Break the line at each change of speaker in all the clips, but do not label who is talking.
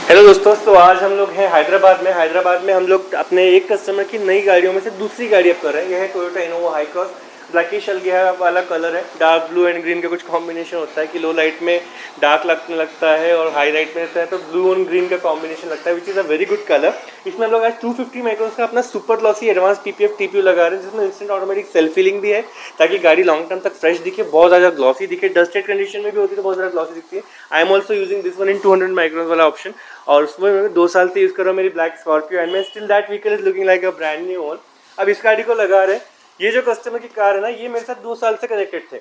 Hello दोस्तों, तो आज हम लोग हैं हैदराबाद में हम लोग अपने एक कस्टमर की नई गाड़ियों में से दूसरी गाड़ी अप कर रहे हैं। यह है Toyota Innova high cross. Blackish Haldia वाला कलर है, डार्क ब्लू एंड ग्रीन का कुछ कॉम्बिनेशन होता है कि लो लाइट में डार्क लगने लगता है और हाई लाइट में रहता है तो ब्लू एंड ग्रीन का कॉम्बिनेशन लगता है, which is a very good colour. इसमें हम लोग आज 250 माइक्रोस का अपना super glossy advance PPF TPU लगा रहे हैं, जिसमें इंस्टेंट ऑटोमेटिक सेल्फ फिलिंग भी है ताकि गाड़ी लॉन्ग टर्म तक फ्रेश दिखे, बहुत ज़्यादा ग्लॉसी दिखे। डस्टेड कंडीशन में भी होती है तो बहुत ज़्यादा ग्लॉसी दिखती है। I am also using this one in 200 माइक्रोस वाला ऑप्शन, और उसमें मैं 2 साल से यूज़ कर रहा हूँ मेरी ब्लैक स्कॉर्पियो एंड मैं still that vehicle is looking like a brand new one. अब इस गाड़ी को लगा रहे हैं। ये जो कस्टमर की कार है ना, ये मेरे साथ 2 साल से कनेक्टेड थे।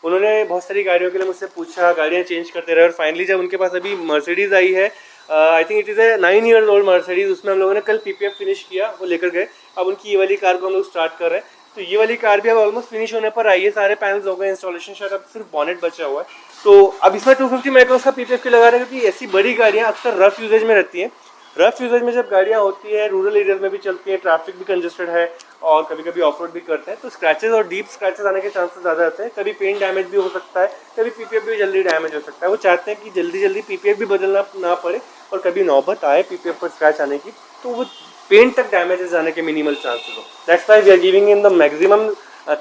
उन्होंने बहुत सारी गाड़ियों के लिए मुझसे पूछा, गाड़ियाँ चेंज करते रहे और फाइनली जब उनके पास अभी मर्सिडीज़ आई है, I think it is a 9 years old Mercedes, उसमें हम लोगों ने कल पीपीएफ फिनिश किया, वो लेकर गए। अब उनकी ये वाली कार को हम लोग स्टार्ट कर रहे हैं। तो ये वाली कार भी अब ऑलमोस्ट फिनिश होने पर आई है, सारे पैनल्स हो गए, इंस्टॉलेशन शायद अब सिर्फ बॉनेट बचा हुआ है। तो अब इसमें 250 माइक्रोस का पीपीएफ लगा रहे हैं, क्योंकि ऐसी बड़ी गाड़ियाँ अक्सर रफ यूजेज में रहती हैं। रफ यूजेज में जब गाड़ियाँ होती है, रूरल एरियाज में भी चलती है, ट्रैफिक भी कंजेस्टेड है और कभी कभी ऑफ रोड भी करते हैं, तो स्क्रैचेस और डीप स्क्रैचेस आने के चांसेस ज़्यादा रहते हैं। कभी पेंट डैमेज भी हो सकता है, कभी पीपीएफ भी जल्दी डैमेज हो सकता है। वो चाहते हैं कि जल्दी जल्दी पीपीएफ भी बदलना ना पड़े और कभी नौबत आए पीपीएफ पर स्क्रैच आने की तो वो पेंट तक डैमेजेस आने के मिनिमल चांसेस हो। That's why we are giving in the maximum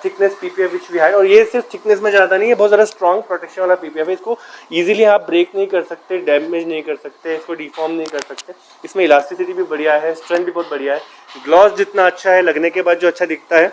thickness PPF which we had. और ये सिर्फ थिकनेस में ज़्यादा नहीं है, बहुत ज़्यादा स्ट्रॉन्ग प्रोटेक्शन वाला पीपीएफ है। इसको इजीली आप ब्रेक नहीं कर सकते, डैमेज नहीं कर सकते, इसको डिफॉर्म नहीं कर सकते। इसमें इलास्टिसिटी भी बढ़िया है, स्ट्रेंथ भी बहुत बढ़िया है। ग्लॉस जितना अच्छा है, लगने के बाद जो अच्छा दिखता है,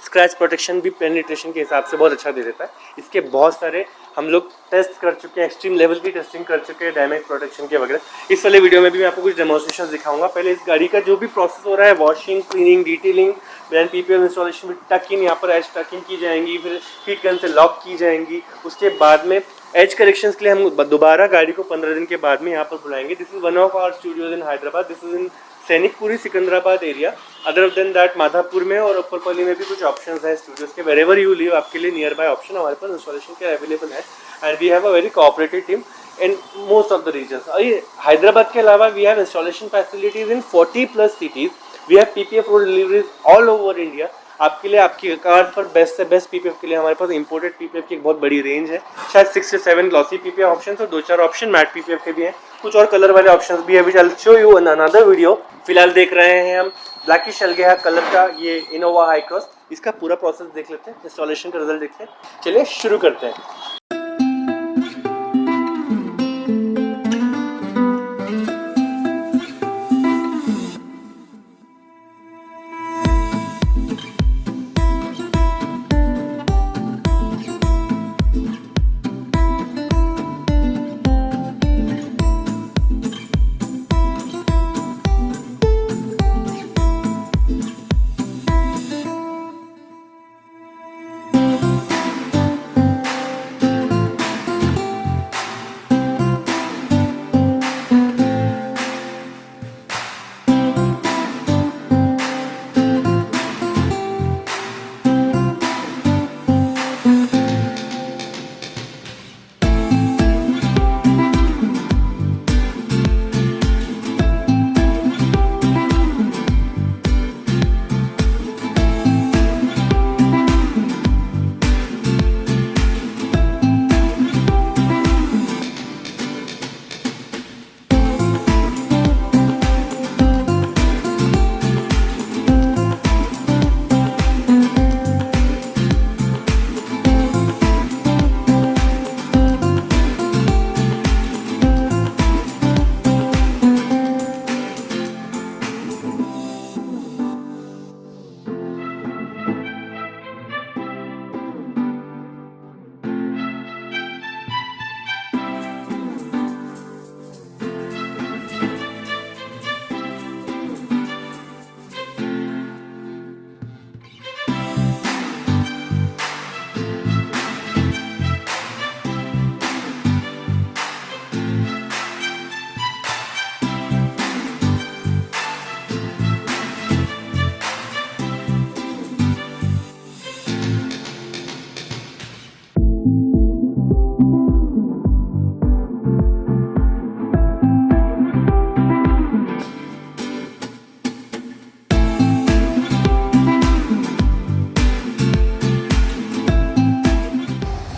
स्क्रैच प्रोटेक्शन भी पेनिट्रेशन के हिसाब से बहुत अच्छा दे देता है। इसके बहुत सारे हम लोग टेस्ट कर चुके हैं, एक्सट्रीम लेवल की टेस्टिंग कर चुके हैं, डैमेज प्रोटेक्शन के वगैरह। इस वाले वीडियो में भी मैं आपको कुछ डेमोन्स्ट्रेशन दिखाऊंगा। पहले इस गाड़ी का जो भी प्रोसेस हो रहा है, washing, cleaning, detailing, then PPF installation में टकिंग, यहाँ पर एज टकिंग की जाएंगी, फिर हीट गन से लॉक की जाएंगी। उसके बाद में एज करेक्शंस के लिए हम दोबारा गाड़ी को 15 दिन के बाद में यहाँ पर बुलाएंगे। This is one of our studios in Hyderabad. This is in Sainikpuri, Secunderabad area. Other than that Madhapur में और ऊपरपल्ली में भी कुछ ऑप्शंस हैं स्टूडियोज के। वेरेवर यू लिव, आपके लिए नियर बाय ऑप्शन हमारे पास इंस्टॉलेशन के अवेलेबल है and we have a very cooperative team in most of the regions. Hyderabad के अलावा we have installation facilities in 40+ cities. We have PPF road deliveries all over India. आपके लिए, आपकी car पर बेस्ट से बेस्ट पीपीएफ के लिए हमारे पास इंपोर्टेड पीपीएफ की एक बहुत बड़ी रेंज है। शायद 6 से 7 ग्लॉसी पीपीएफ ऑप्शन और 2-4 ऑप्शन मैट पीपीएफ के भी हैं। कुछ और कलर वाले ऑप्शंस भी है, which I will show you in another video. फिलहाल देख रहे हैं हम ब्लैकिश हल्दिया कलर का ये इनोवा हाई क्रॉस। इसका पूरा प्रोसेस देख लेते हैं, इंस्टॉलेशन का रिजल्ट देखते हैं। चलिए शुरू करते हैं।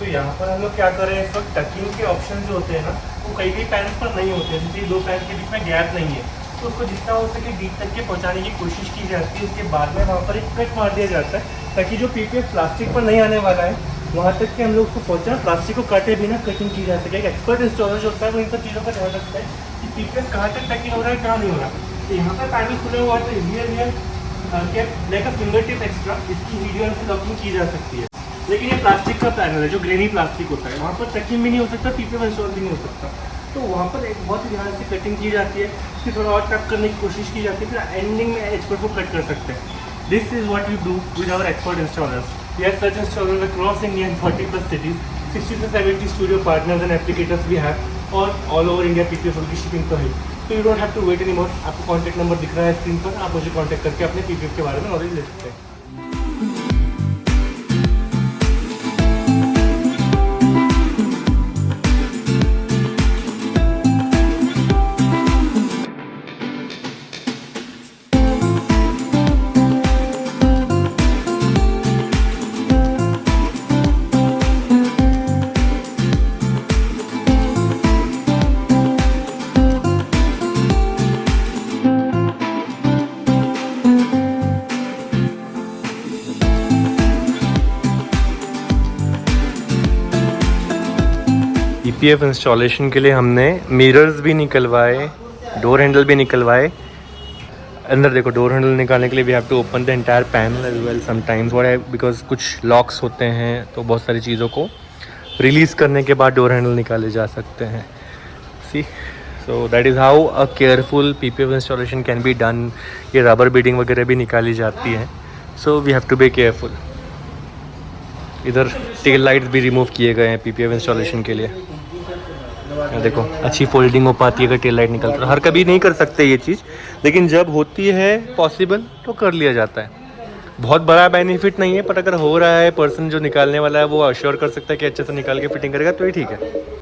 यहाँ पर हम लोग क्या करें, इस वक्त टकिंग के ऑप्शन जो होते हैं ना, वो कई कई पैनल्स पर नहीं होते, जैसे 2 पैनल के बीच में गैप नहीं है, तो उसको जितना हो सके डीप तक के पहुंचाने की कोशिश की जाती है। उसके बाद में वहाँ पर एक कट मार दिया जाता है ताकि जो पीपीएफ प्लास्टिक पर नहीं आने वाला है वहाँ तक कि हम लोग उसको पहुँचा, प्लास्टिक को काटे बिना कटिंग की जा सके। एक एक्सपर्ट इंस्टॉलर जो होता है वो इन सब चीज़ों का ध्यान रखता है कि पीपीएफ कहाँ तक पैकिंग हो रहा है, कहाँ नहीं हो रहा। तो यहाँ पर पैनल खुला हुआ है तो real like a finger tip extra इसकी वीडियो से लॉकिंग की जा सकती है। लेकिन ये प्लास्टिक का पैनल है जो ग्रेनी प्लास्टिक होता है, वहाँ पर पैकिंग भी नहीं हो सकता, पीपीएफ इंस्टॉल भी नहीं हो सकता। तो वहाँ पर एक बहुत ही ध्यान से कटिंग की जाती है, उसकी थोड़ा और टक करने की कोशिश की जाती है, फिर एंडिंग में एक्सपर्ट को कट कर सकते हैं। This is what we do with our expert installers. We have such installers across India in 40+ cities, 60 से 70 studio partners and applicators we have और ऑल ओवर इंडिया पीपीएफ की शिपिंग पर है। तो you don't have to wait any more. आपको contact number दिख रहा है स्क्रीन पर, आप मुझे कॉन्टैक्ट करके अपने पीपीएफ के बारे में नॉलेज ले सकते हैं। पीपीएफ इंस्टॉलेशन के लिए हमने मिरर्स भी निकलवाए, डोर हैंडल भी निकलवाए। अंदर देखो, डोर हैंडल निकालने के लिए we have to open the entire panel as well sometimes what है, बिकॉज कुछ लॉक्स होते हैं तो बहुत सारी चीज़ों को रिलीज़ करने के बाद डोर हैंडल निकाले जा सकते हैं। See, so that is how a careful PPF installation can be done. ये रबर बीडिंग वगैरह भी निकाली जाती है, so we have to be careful. इधर टेल लाइट्स भी रिमूव किए गए हैं पीपीएफ इंस्टॉलेशन के लिए। देखो, अच्छी फोल्डिंग हो पाती है अगर टेल लाइट निकलता है। हर कभी नहीं कर सकते ये चीज़, लेकिन जब होती है पॉसिबल तो कर लिया जाता है। बहुत बड़ा बेनिफिट नहीं है, पर अगर हो रहा है, पर्सन जो निकालने वाला है वो अश्योर कर सकता है कि अच्छे से निकाल के फिटिंग करेगा, तो ये ठीक है।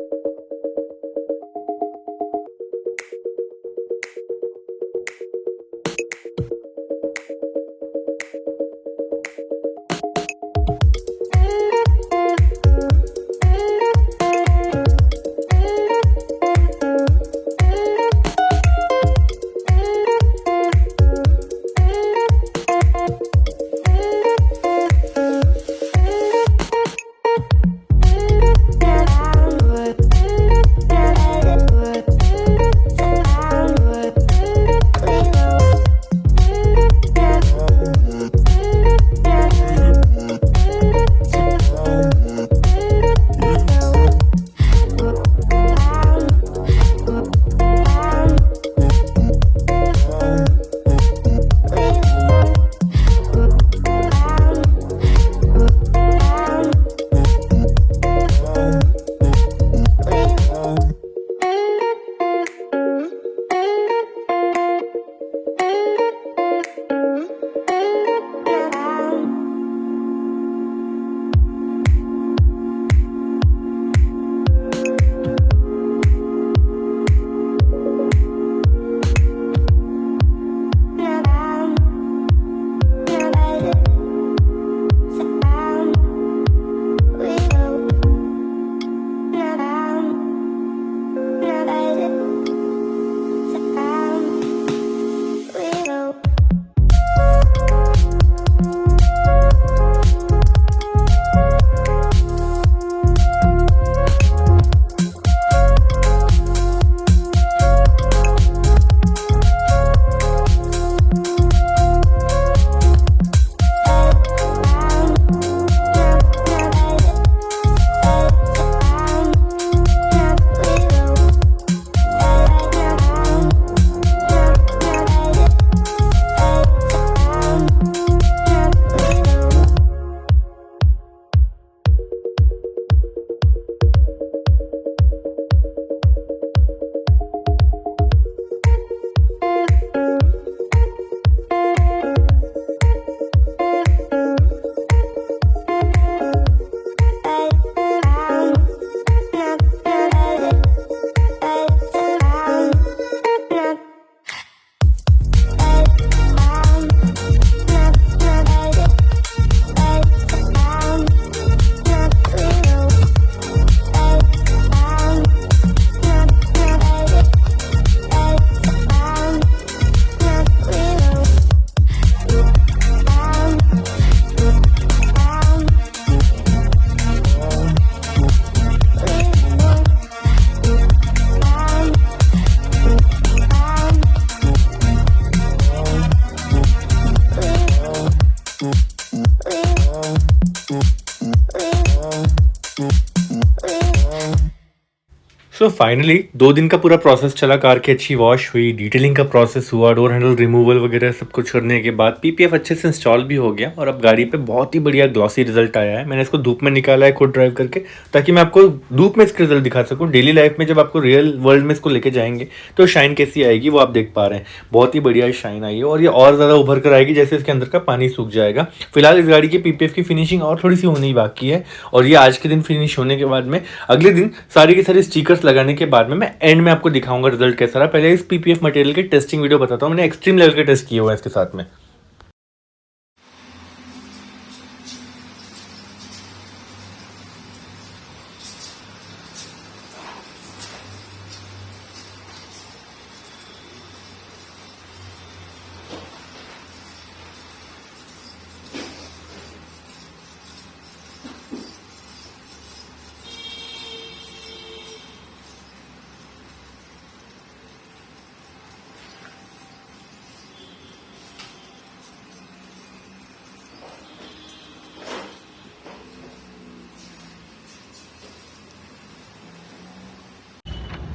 सो फाइनली 2 दिन का पूरा प्रोसेस चला, कार की अच्छी वॉश हुई, डिटेलिंग का प्रोसेस हुआ, डोर हैंडल रिमूवल वगैरह सब कुछ करने के बाद पीपीएफ अच्छे से इंस्टॉल भी हो गया और अब गाड़ी पे बहुत ही बढ़िया ग्लॉसी रिजल्ट आया है। मैंने इसको धूप में निकाला है खुद ड्राइव करके, ताकि मैं आपको धूप में इसके रिजल्ट दिखा सकूँ। डेली लाइफ में जब आपको रियल वर्ल्ड में इसको लेके जाएंगे तो शाइन कैसी आएगी वो आप देख पा रहे हैं। बहुत ही बढ़िया शाइन आई है और ये और ज़्यादा उभर कर आएगी जैसे इसके अंदर का पानी सूख जाएगा। फिलहाल इस गाड़ी की पीपीएफ की फिनिशिंग और थोड़ी सी होनी ही बाकी है और ये आज के दिन फिनिश होने के बाद में अगले दिन सारी की सारी स्टिकर्स लगाने के बाद में मैं एंड में आपको दिखाऊंगा रिजल्ट कैसा रहा। पहले इस पीपीएफ मटेरियल की टेस्टिंग वीडियो बताता हूँ। मैंने एक्सट्रीम लेवल के टेस्ट किए हुए हैं इसके साथ में।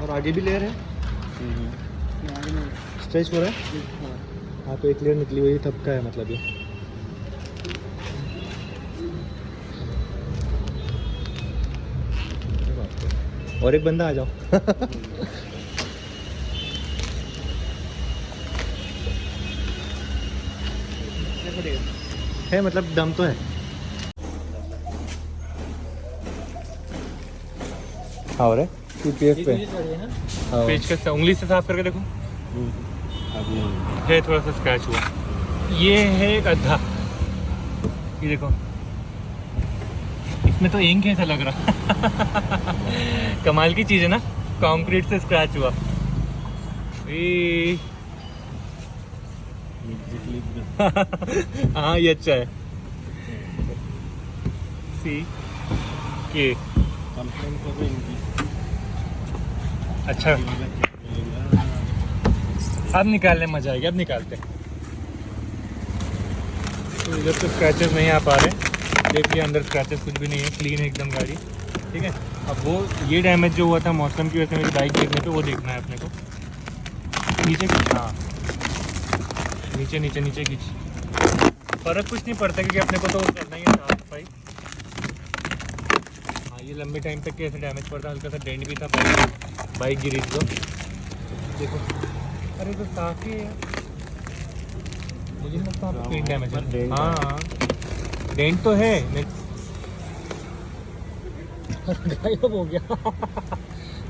और आगे भी लेयर है, स्ट्रेच हो रहा है। हाँ तो एक लेयर निकली हुई तब का है मतलब ये। और एक बंदा आ जाओ। है मतलब दम तो है। हाँ और है पीपीएफ पे पेचकस से उंगली से साफ करके देखो, है थोड़ा सा स्क्रैच हुआ। ये है एक अद्धा, ये देखो इसमें तो इंक ऐसा लग रहा। कमाल की चीज़ है ना, कंक्रीट से स्क्रैच हुआ। हाँ ये अच्छा है। सी के अच्छा अब निकालने में मजा आएगा। अब निकालते हैं। तो इधर तो स्क्रैचेस नहीं आ पा रहे, देखिए अंदर स्क्रैचेस कुछ भी नहीं है, क्लीन है एकदम गाड़ी। ठीक है, अब वो ये डैमेज जो हुआ था मौसम की वजह से मेरी बाइक गिरने पे, वो देखना है अपने को। नीचे खींच, हाँ नीचे नीचे नीचे खींच, फर्क कुछ नहीं पड़ता क्योंकि अपने को तो करना ही है साफ सफाई। हाँ ये लंबे टाइम तक कैसे डैमेज पड़ता, हल्का सा डेंट भी था, बाइक गिरी तो देखो। अरे तो साफ ही है, मुझे नहीं लगता पेंट डैमेज है। हाँ डेंट तो है। गायब हो गया।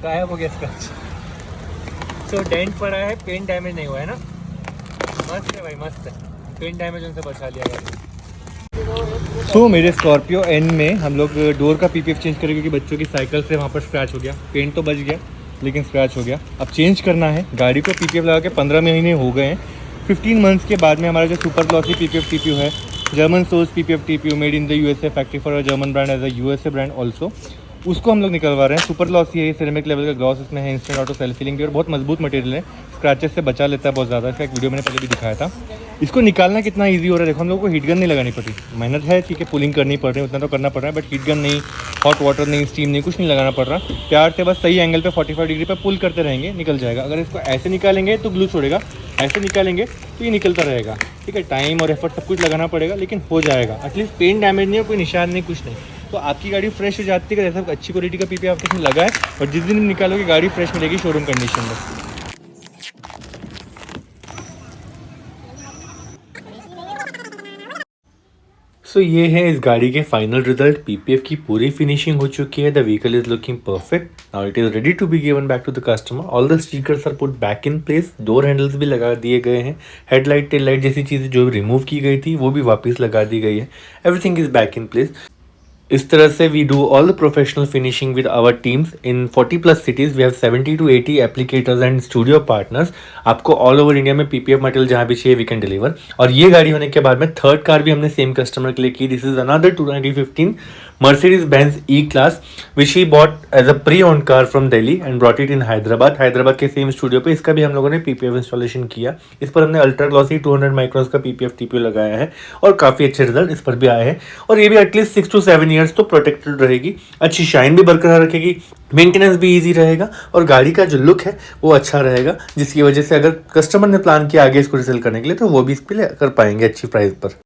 गायब हो गया स्क्रैच। तो डेंट पड़ा है, पेंट डैमेज नहीं हुआ है ना। मस्त है भाई, मस्त है। पेंट डैमेज उनसे बचा लिया गया। सो मेरे स्कॉर्पियो एन में हम लोग डोर का पीपीएफ चेंज करेंगे क्योंकि बच्चों की साइकिल से वहाँ पर स्क्रैच हो गया। पेंट तो बच गया लेकिन स्क्रैच हो गया। अब चेंज करना है गाड़ी को। पीपीएफ लगा के 15 महीने हो गए हैं। 15 मंथ्स के बाद में हमारा जो सुपर ग्लॉसी पीपीएफ टीपीयू है, German source PPF TPU, made in the USA, factory for a German brand as a USA brand also, उसको हम लोग निकलवा रहे हैं। सुपर ग्लॉसी है, सिरेमिक लेवल का ग्लॉस इसमें है, इंस्टेंट ऑटो सेल्फ फिलिंग भी, और बहुत मजबूत मटेरियल है, स्क्रैचेस से बचा लेता है बहुत ज़्यादा। इसका एक वीडियो मैंने पहले भी दिखाया था। इसको निकालना कितना ईजी हो रहा है देखो। हम लोग को हीट गन नहीं लगानी पड़ी, मेहनत है ठीक है, पुलिंग करनी पड़ रही है, उतना तो करना पड़ रहा है, बट हीट गन नहीं, हॉट वाटर नहीं, स्टीम नहीं, कुछ नहीं लगाना पड़ रहा। प्यार से बस सही एंगल पे 45 डिग्री पे पुल करते रहेंगे, निकल जाएगा। अगर इसको ऐसे निकालेंगे तो ग्लू छोड़ेगा, ऐसे निकालेंगे तो ये निकलता रहेगा। ठीक है, टाइम और एफर्ट सब कुछ लगाना पड़ेगा लेकिन हो जाएगा। एटलीस्ट पेन डैमेज नहीं है, कोई निशान नहीं, कुछ नहीं, तो आपकी गाड़ी फ्रेश हो जाती है। जैसा अच्छी क्वालिटी का पीपीएफ आपके इसमें लगा है, और जिस दिन निकालोगे गाड़ी फ्रेश मिलेगी शोरूम कंडीशन में। सो ये है इस गाड़ी के फाइनल रिजल्ट। पीपीएफ की पूरी फिनिशिंग हो चुकी है। The vehicle is looking perfect. Now it is ready to be given back to the customer. All the stickers are put back in place. Door handles भी लगा दिए गए हैं। हेडलाइट, टेल लाइट जैसी चीज़ें जो रिमूव की गई थी वो भी वापस लगा दी गई है। Everything is back in place. इस तरह से we do all the professional finishing with our teams in 40+ cities. We have 70 to 80 applicators and studio partners. आपको ऑल ओवर इंडिया में पीपीएफ मटेरियल जहाँ भी चाहिए वी कैन डिलीवर। और ये गाड़ी होने के बाद में थर्ड कार भी हमने सेम कस्टमर के लिए की। This is another 2015 Mercedes-Benz E-Class which he bought as a pre-owned car from Delhi and brought it in Hyderabad। Hyderabad के सेम स्टूडियो पे इसका भी हम लोगों ने पीपीएफ इंस्टॉलेशन किया। इस पर हमने अल्ट्रा ग्लॉसी 200 माइक्रोन्स का पीपीएफ टीपीयू लगाया है और काफ़ी अच्छे रिजल्ट इस पर भी आए हैं। और ये भी एटलीस्ट 6 to 7 ईयर्स तो प्रोटेक्टेड रहेगी, अच्छी शाइन भी बरकरार रखेगी, मेंटेनेंस भी इजी रहेगा और गाड़ी का जो लुक है वो अच्छा रहेगा, जिसकी वजह से अगर कस्टमर ने प्लान किया आगे इसको रिसेल करने के लिए तो वो भी इस पे कर पाएंगे अच्छी प्राइस पर।